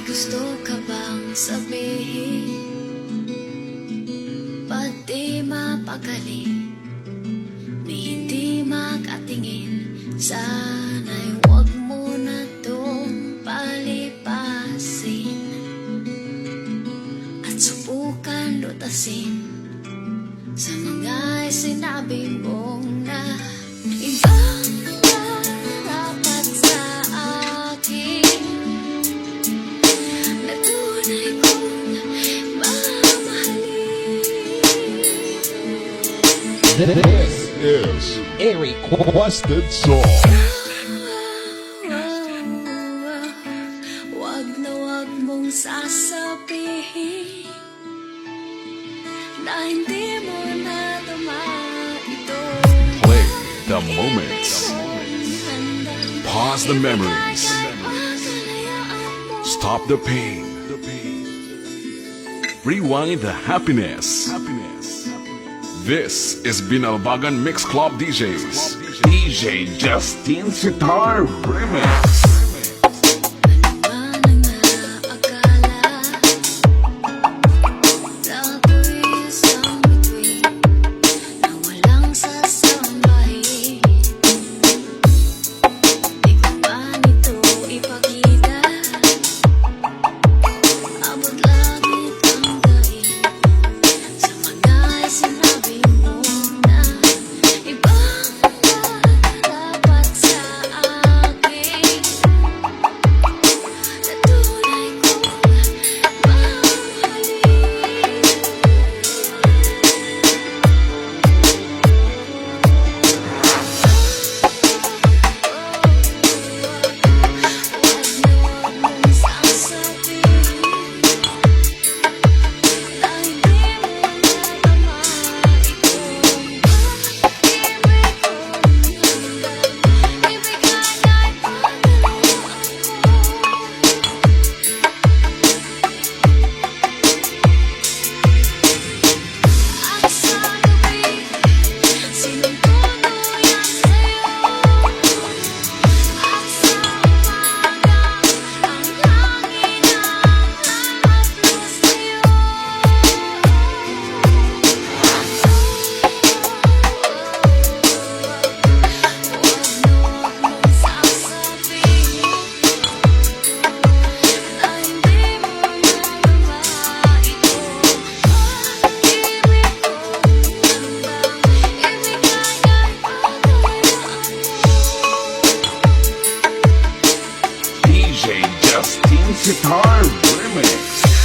gusto ka bang sabihin? Pati mapakali, ni hindi makatingin. Sana'y huwag mo na tong palipasin at subukan lutasin sa mga sinabi mong na ibang dapat sa akin, na tunay kong mamahalin. This is a requested song. Wag na wag mong sasabihin na hindi mo nadama ito. Play the moments. Pause the memories. Stop the pain. Rewind the happiness. This is Binalbagan Mix Club DJs. DJ Justin Sitar Remix. DJ Justin Sitar Remix.